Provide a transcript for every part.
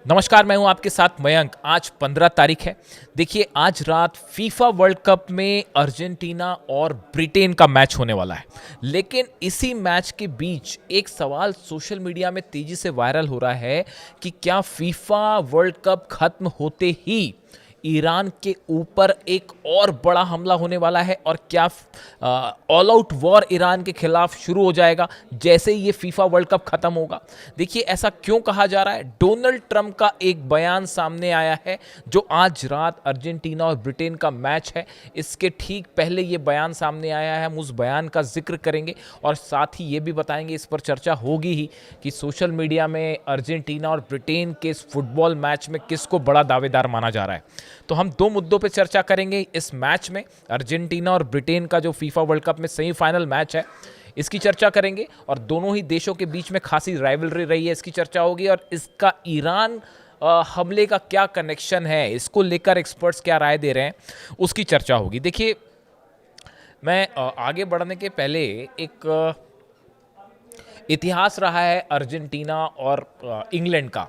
नमस्कार, मैं हूं आपके साथ मयंक। आज 15 तारीख है। देखिए, आज रात फीफा वर्ल्ड कप में अर्जेंटीना और ब्रिटेन का मैच होने वाला है। लेकिन इसी मैच के बीच एक सवाल सोशल मीडिया में तेजी से वायरल हो रहा है कि क्या फीफा वर्ल्ड कप खत्म होते ही ईरान के ऊपर एक और बड़ा हमला होने वाला है और क्या ऑल आउट वॉर ईरान के खिलाफ शुरू हो जाएगा जैसे ही ये फीफा वर्ल्ड कप खत्म होगा। देखिए, ऐसा क्यों कहा जा रहा है? डोनाल्ड ट्रंप का एक बयान सामने आया है जो आज रात अर्जेंटीना और ब्रिटेन का मैच है, इसके ठीक पहले ये बयान सामने आया है। हम उस बयान का जिक्र करेंगे और साथ ही ये भी बताएंगे, इस पर चर्चा होगी ही कि सोशल मीडिया में अर्जेंटीना और ब्रिटेन के इस फुटबॉल मैच में किसको बड़ा दावेदार माना जा रहा है। तो हम दो मुद्दों पे चर्चा करेंगे इस मैच में। अर्जेंटीना और ब्रिटेन का जो फीफा वर्ल्ड कप में सेमीफाइनल मैच है, इसकी चर्चा करेंगे और दोनों ही देशों के बीच में खासी राइवलरी रही है, इसकी चर्चा होगी। और इसका ईरान हमले का क्या कनेक्शन है, इसको लेकर एक्सपर्ट्स क्या राय दे रहे हैं, उसकी चर्चा होगी। देखिए, मैं आगे बढ़ने के पहले एक इतिहास रहा है अर्जेंटीना और इंग्लैंड का।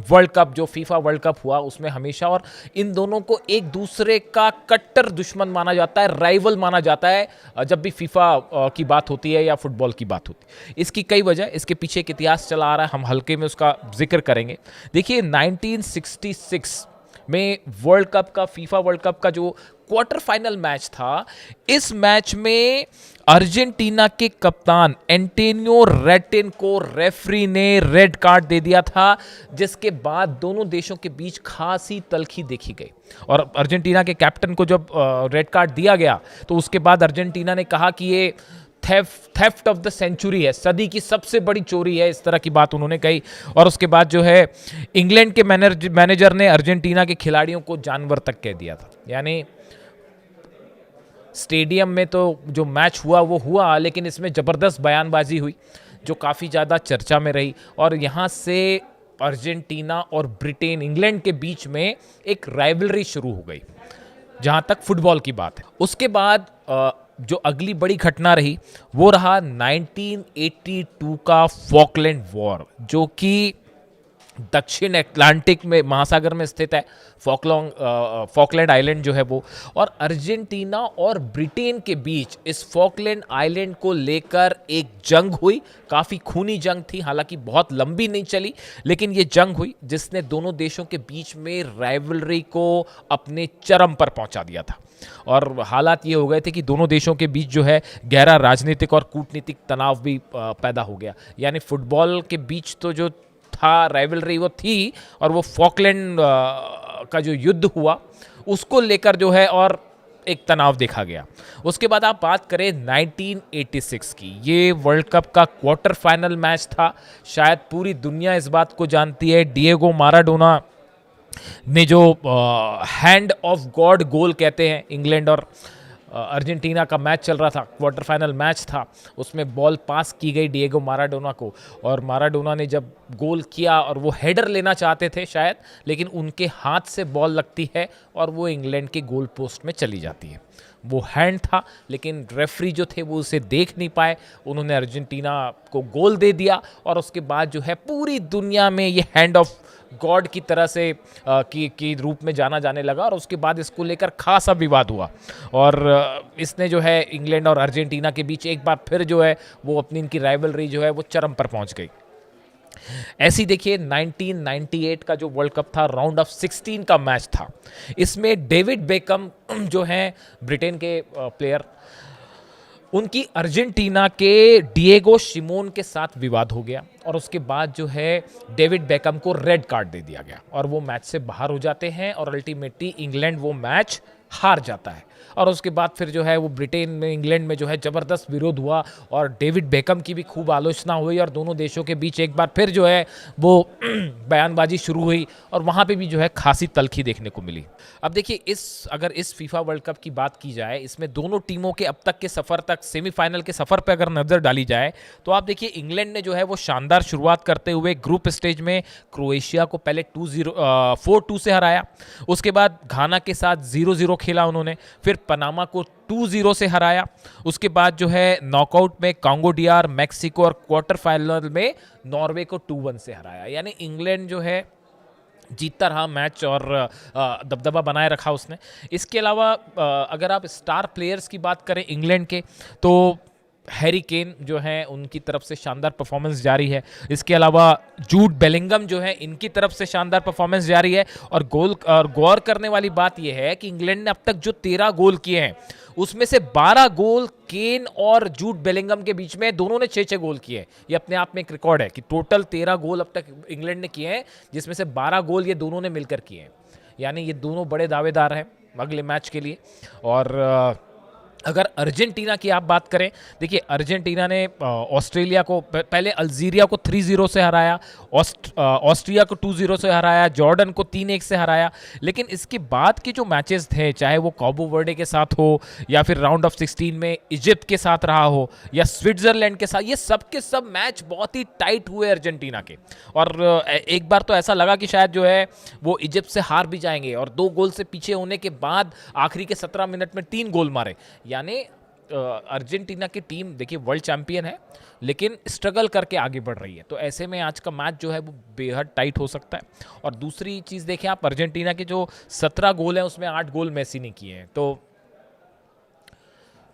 वर्ल्ड कप, जो फीफा वर्ल्ड कप हुआ उसमें हमेशा, और इन दोनों को एक दूसरे का कट्टर दुश्मन माना जाता है, राइवल माना जाता है जब भी फीफा की बात होती है या फुटबॉल की बात होती है। इसकी कई वजह, इसके पीछे एक इतिहास चला आ रहा है, हम हल्के में उसका जिक्र करेंगे। देखिए, 1966 में वर्ल्ड कप का, फीफा वर्ल्ड कप का जो क्वार्टर फाइनल मैच था, इस मैच में अर्जेंटीना के कप्तान एंटोनियो रेटिन को रेफरी ने रेड कार्ड दे दिया था, जिसके बाद दोनों देशों के बीच खासी तल्खी देखी गई। और अर्जेंटीना के कैप्टन को जब रेड कार्ड दिया गया तो उसके बाद अर्जेंटीना ने कहा कि ये थेफ्ट ऑफ द सेंचुरी है, सदी की सबसे बड़ी चोरी है, इस तरह की बात उन्होंने कही। और उसके बाद जो है, इंग्लैंड के मैनेजर ने अर्जेंटीना के खिलाड़ियों को जानवर तक कह दिया था। यानी स्टेडियम में तो जो मैच हुआ वो हुआ, लेकिन इसमें ज़बरदस्त बयानबाजी हुई जो काफ़ी ज़्यादा चर्चा में रही। और यहाँ से अर्जेंटीना और ब्रिटेन, इंग्लैंड के बीच में एक राइवलरी शुरू हो गई जहाँ तक फुटबॉल की बात है। उसके बाद जो अगली बड़ी घटना रही वो रहा 1982 का फॉकलैंड वॉर, जो कि दक्षिण अटलांटिक में, महासागर में स्थित है। फॉकलैंड आइलैंड जो है वो, और अर्जेंटीना और ब्रिटेन के बीच इस फॉकलैंड आइलैंड को लेकर एक जंग हुई। काफ़ी खूनी जंग थी, हालांकि बहुत लंबी नहीं चली, लेकिन ये जंग हुई जिसने दोनों देशों के बीच में राइवलरी को अपने चरम पर पहुंचा दिया था। और हालात ये हो गए थे कि दोनों देशों के बीच जो है गहरा राजनीतिक और कूटनीतिक तनाव भी पैदा हो गया। यानी फुटबॉल के बीच तो जो था राइवलरी वो थी, और वो फॉकलैंड का जो युद्ध हुआ उसको लेकर जो है और एक तनाव देखा गया। उसके बाद आप बात करें 1986 की, ये वर्ल्ड कप का क्वार्टर फाइनल मैच था। शायद पूरी दुनिया इस बात को जानती है, डिएगो माराडोना ने जो हैंड ऑफ गॉड गोल कहते हैं, इंग्लैंड और अर्जेंटीना का मैच चल रहा था, क्वार्टर फाइनल मैच था, उसमें बॉल पास की गई डिएगो माराडोना को, और माराडोना ने जब गोल किया और वो हेडर लेना चाहते थे शायद, लेकिन उनके हाथ से बॉल लगती है और वो इंग्लैंड के गोल पोस्ट में चली जाती है। वो हैंड था, लेकिन रेफरी जो थे वो उसे देख नहीं पाए, उन्होंने अर्जेंटीना को गोल दे दिया। और उसके बाद जो है पूरी दुनिया में ये हैंड ऑफ गॉड की तरह से की रूप में जाना जाने लगा, और उसके बाद इसको लेकर खासा विवाद हुआ। और इसने जो है इंग्लैंड और अर्जेंटीना के बीच एक बार फिर जो है वो अपनी इनकी राइवलरी जो है वो चरम पर पहुंच गई। ऐसी देखिए 1998 का जो वर्ल्ड कप था, राउंड ऑफ 16 का मैच था। इसमें डेविड बेकम जो हैं ब्रिटेन के प्लेयर, उनकी अर्जेंटीना के डिएगो शिमोन के साथ विवाद हो गया, और उसके बाद जो है डेविड बेकम को रेड कार्ड दे दिया गया और वो मैच से बाहर हो जाते हैं, और अल्टीमेटली इंग्लैंड वो मैच हार जाता है। और उसके बाद फिर जो है वो ब्रिटेन में, इंग्लैंड में जो है ज़बरदस्त विरोध हुआ, और डेविड बेकम की भी खूब आलोचना हुई, और दोनों देशों के बीच एक बार फिर जो है वो बयानबाजी शुरू हुई, और वहाँ पे भी जो है खासी तल्खी देखने को मिली। अब देखिए, अगर इस फीफा वर्ल्ड कप की बात की जाए, इसमें दोनों टीमों के अब तक के सफ़र तक, सेमीफाइनल के सफ़र पर अगर नज़र डाली जाए तो आप देखिए, इंग्लैंड ने जो है वो शानदार शुरुआत करते हुए ग्रुप स्टेज में क्रोएशिया को पहले 4-2 से हराया। उसके बाद घाना के साथ 0-0 खेला उन्होंने, फिर पनामा को 2-0 से हराया। उसके बाद जो है नॉकआउट में कांगो डीआर, मैक्सिको, और क्वार्टर फाइनल में नॉर्वे को 2-1 से हराया। यानी इंग्लैंड जो है जीतता रहा मैच और दबदबा बनाए रखा उसने। इसके अलावा अगर आप स्टार प्लेयर्स की बात करें इंग्लैंड के, तो हैरी केन जो है उनकी तरफ से शानदार परफॉर्मेंस जारी है। इसके अलावा जूड बेलिंगम जो है इनकी तरफ से शानदार परफॉर्मेंस जारी है। और गौर करने वाली बात यह है कि इंग्लैंड ने अब तक जो 13 गोल किए हैं उसमें से 12 गोल केन और जूड बेलिंगम के बीच में, दोनों ने 6-6 गोल किए हैं। ये अपने आप में एक रिकॉर्ड है कि टोटल 13 गोल अब तक इंग्लैंड ने किए हैं, जिसमें से 12 गोल ये दोनों ने मिलकर किए हैं। यानी ये दोनों बड़े दावेदार हैं अगले मैच के लिए। और अगर अर्जेंटीना की आप बात करें, देखिए अर्जेंटीना ने ऑस्ट्रेलिया को पहले अल्जीरिया को 3-0 से हराया, ऑस्ट्रिया को 2-0 से हराया, जॉर्डन को 3-1 से हराया। लेकिन इसके बाद के जो मैचेस थे, चाहे वो काबो वर्डे के साथ हो या फिर राउंड ऑफ 16 में इजिप्ट के साथ रहा हो या स्विट्जरलैंड के साथ, ये सब के सब मैच बहुत ही टाइट हुए अर्जेंटीना के। और एक बार तो ऐसा लगा कि शायद जो है वो इजिप्ट से हार भी जाएंगे, और 2 गोल से पीछे होने के बाद आखिरी के 17 मिनट में 3 गोल मारे। यानी अर्जेंटीना की टीम देखिए वर्ल्ड चैंपियन है, लेकिन स्ट्रगल करके आगे बढ़ रही है। तो ऐसे में आज का मैच जो है वो बेहद टाइट हो सकता है। और दूसरी चीज़ देखें आप, अर्जेंटीना के जो 17 गोल हैं उसमें 8 गोल मेसी ने किए हैं। तो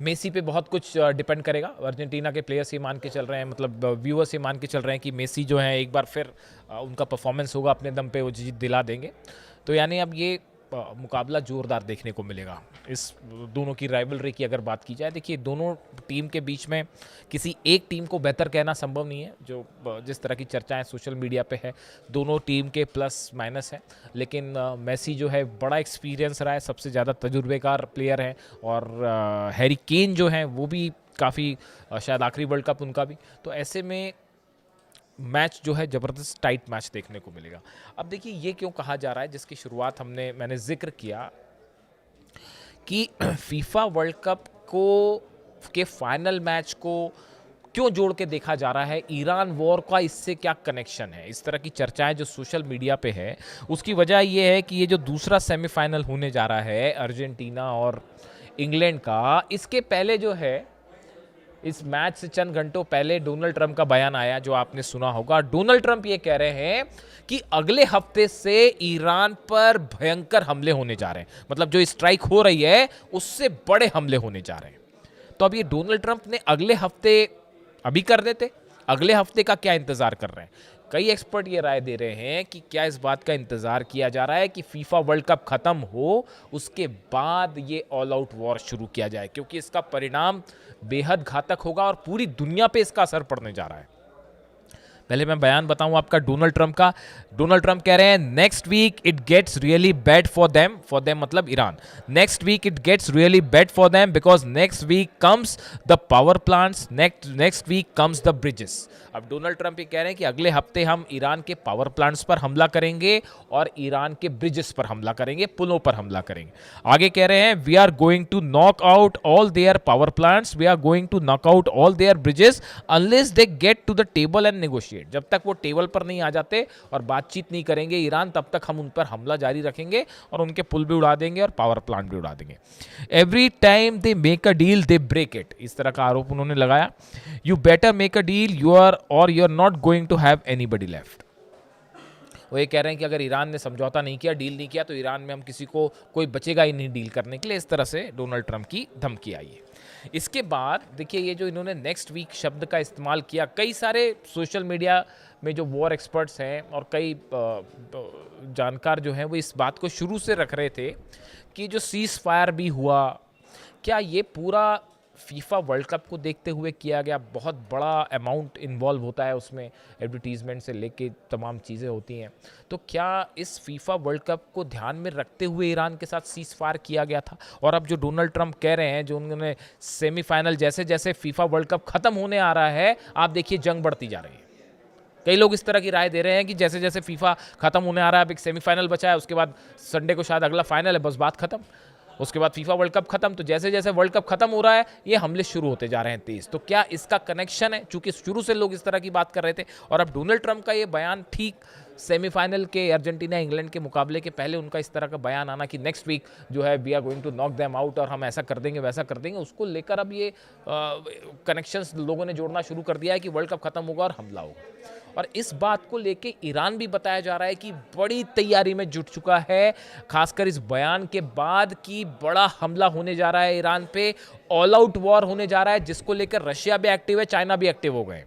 मेसी पे बहुत कुछ डिपेंड करेगा। अर्जेंटीना के प्लेयर्स ये मान के चल रहे हैं, मतलब व्यूअर्स ये मान के चल रहे हैं कि मेसी जो है एक बार फिर उनका परफॉर्मेंस होगा, अपने दम पे वो जीत दिला देंगे। तो यानी अब ये मुकाबला जोरदार देखने को मिलेगा। इस दोनों की राइवलरी की अगर बात की जाए, देखिए दोनों टीम के बीच में किसी एक टीम को बेहतर कहना संभव नहीं है। जो जिस तरह की चर्चाएं सोशल मीडिया पे है, दोनों टीम के प्लस माइनस है। लेकिन मेसी जो है बड़ा एक्सपीरियंस रहा है, सबसे ज़्यादा तजुर्बेकार प्लेयर है। और हैरी केन जो है वो भी काफ़ी शायद आखिरी वर्ल्ड कप उनका भी। तो ऐसे में मैच जो है ज़बरदस्त टाइट मैच देखने को मिलेगा। अब देखिए ये क्यों कहा जा रहा है, जिसकी शुरुआत मैंने जिक्र किया कि फीफा वर्ल्ड कप को के फाइनल मैच को क्यों जोड़ के देखा जा रहा है, ईरान वॉर का इससे क्या कनेक्शन है। इस तरह की चर्चाएं जो सोशल मीडिया पे है, उसकी वजह ये है कि ये जो दूसरा सेमीफाइनल होने जा रहा है अर्जेंटीना और इंग्लैंड का, इसके पहले जो है इस मैच से चंद घंटों पहले डोनाल्ड ट्रंप का बयान आया जो आपने सुना होगा। डोनाल्ड ट्रंप ये कह रहे हैं कि अगले हफ्ते से ईरान पर भयंकर हमले होने जा रहे हैं, मतलब जो स्ट्राइक हो रही है उससे बड़े हमले होने जा रहे हैं। तो अब ये डोनाल्ड ट्रंप ने अगले हफ्ते अभी कर देते, अगले हफ्ते का क्या इंतजार कर रहे हैं। कई एक्सपर्ट ये राय दे रहे हैं कि क्या इस बात का इंतजार किया जा रहा है कि फीफा वर्ल्ड कप खत्म हो, उसके बाद ये ऑल आउट वॉर शुरू किया जाए, क्योंकि इसका परिणाम बेहद घातक होगा और पूरी दुनिया पे इसका असर पड़ने जा रहा है। पहले मैं बयान बताऊं आपका डोनाल्ड ट्रंप का। डोनाल्ड ट्रंप कह रहे हैं next week it gets really bad for them मतलब Iran. Next week it gets really bad for them because next week comes the power plants, next week comes the bridges. अब Donald Trump ये कह रहे हैं कि अगले हफ्ते हम ईरान के पावर प्लांट्स पर हमला करेंगे और ईरान के ब्रिजेस पर हमला करेंगे, पुलों पर हमला करेंगे। आगे कह रहे हैं we are going to knock out all their power plants, we are going to knock out all their bridges unless they get to the table and negotiate. जब तक वो टेबल पर नहीं आ जाते और बातचीत नहीं करेंगे ईरान, तब तक हम उन पर हमला जारी रखेंगे और उनके पुल भी उड़ा देंगे और पावर प्लांट भी उड़ा देंगे। Every time they make a deal they break it, इस तरह का आरोप उन्होंने लगाया। You better make a deal you are not going to have anybody left. वो ये कह रहे हैं कि अगर ईरान ने समझौता नहीं किया, डील नहीं किया, तो ईरान में हम किसी को कोई बचेगा ही नहीं डील करने के लिए। इस तरह से डोनाल्ड ट्रंप की धमकी आई है। इसके बाद देखिए ये जो इन्होंने नेक्स्ट वीक शब्द का इस्तेमाल किया, कई सारे सोशल मीडिया में जो वॉर एक्सपर्ट्स हैं और कई जानकार जो हैं वो इस बात को शुरू से रख रहे थे कि जो सीज फायर भी हुआ, क्या ये पूरा फीफा वर्ल्ड कप को देखते हुए किया गया। बहुत बड़ा अमाउंट इन्वॉल्व होता है उसमें, एडवर्टीजमेंट से लेके तमाम चीज़ें होती हैं। तो क्या इस फीफा वर्ल्ड कप को ध्यान में रखते हुए ईरान के साथ सीज फायर किया गया था। और अब जो डोनाल्ड ट्रंप कह रहे हैं, जो उन्होंने सेमीफाइनल जैसे जैसे फीफा वर्ल्ड कप खत्म होने आ रहा है, आप देखिए जंग बढ़ती जा रही है। कई लोग इस तरह की राय दे रहे हैं कि जैसे जैसे फीफा खत्म होने आ रहा है, अब एक सेमीफाइनल बचा है, उसके बाद संडे को शायद अगला फाइनल है, बस बात खत्म। उसके बाद फीफा वर्ल्ड कप खत्म। तो जैसे जैसे वर्ल्ड कप खत्म हो रहा है, ये हमले शुरू होते जा रहे हैं तेज। तो क्या इसका कनेक्शन है, चूंकि शुरू से लोग इस तरह की बात कर रहे थे। और अब डोनाल्ड ट्रंप का ये बयान ठीक सेमीफाइनल के अर्जेंटीना इंग्लैंड के मुकाबले के पहले उनका इस तरह का बयान आना कि नेक्स्ट वीक जो है we are going to knock them out और हम ऐसा कर देंगे वैसा कर देंगे, उसको लेकर अब ये कनेक्शंस लोगों ने जोड़ना शुरू कर दिया है कि वर्ल्ड कप खत्म होगा और हमला होगा। और इस बात को लेके ईरान भी बताया जा रहा है कि बड़ी तैयारी में जुट चुका है, खासकर इस बयान के बाद कि बड़ा हमला होने जा रहा है ईरान पे, ऑल आउट वॉर होने जा रहा है, जिसको लेकर रशिया भी एक्टिव है, चाइना भी एक्टिव हो गए।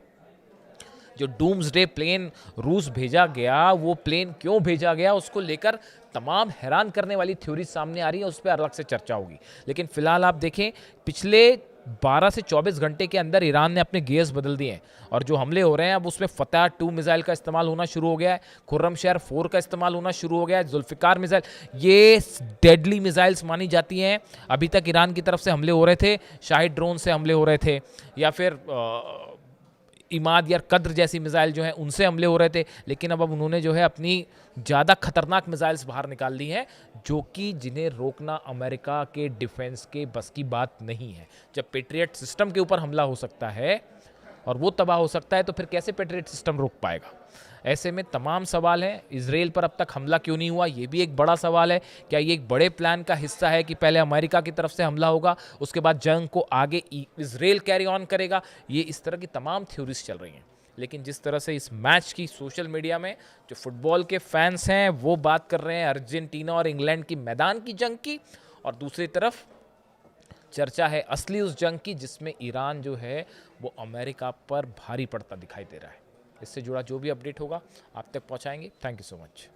जो डूम्सडे प्लेन रूस भेजा गया, वो प्लेन क्यों भेजा गया, उसको लेकर तमाम हैरान करने वाली थ्योरी सामने आ रही है, उस पर अलग से चर्चा होगी। लेकिन फिलहाल आप देखें, पिछले 12 से 24 घंटे के अंदर ईरान ने अपने गियर्स बदल दिए हैं और जो हमले हो रहे हैं अब उसमें फतह 2 मिसाइल का इस्तेमाल होना शुरू हो गया है, खुर्रमशहर 4 का इस्तेमाल होना शुरू हो गया है, जुल्फिकार मिसाइल, ये डेडली मिसाइल्स मानी जाती हैं। अभी तक ईरान की तरफ से हमले हो रहे थे, शाहिद ड्रोन से हमले हो रहे थे, या फिर इमाद या कद्र जैसी मिसाइल जो है उनसे हमले हो रहे थे, लेकिन अब उन्होंने जो है अपनी ज़्यादा खतरनाक मिसाइल्स बाहर निकाल दी हैं, जो कि जिन्हें रोकना अमेरिका के डिफेंस के बस की बात नहीं है। जब पेट्रियट सिस्टम के ऊपर हमला हो सकता है और वो तबाह हो सकता है, तो फिर कैसे पेट्रियट सिस्टम रोक पाएगा? ऐसे में तमाम सवाल हैं। इजराइल पर अब तक हमला क्यों नहीं हुआ, ये भी एक बड़ा सवाल है। क्या ये एक बड़े प्लान का हिस्सा है कि पहले अमेरिका की तरफ से हमला होगा, उसके बाद जंग को आगे इजराइल कैरी ऑन करेगा? ये इस तरह की तमाम थ्योरीज चल रही हैं। लेकिन जिस तरह से इस मैच की सोशल मीडिया में जो फुटबॉल के फैंस हैं वो बात कर रहे हैं अर्जेंटीना और इंग्लैंड की मैदान की जंग की, और दूसरी तरफ चर्चा है असली उस जंग की जिसमें ईरान जो है वो अमेरिका पर भारी पड़ता दिखाई दे रहा है। इससे जुड़ा जो भी अपडेट होगा आप तक पहुंचाएंगे। Thank you so much.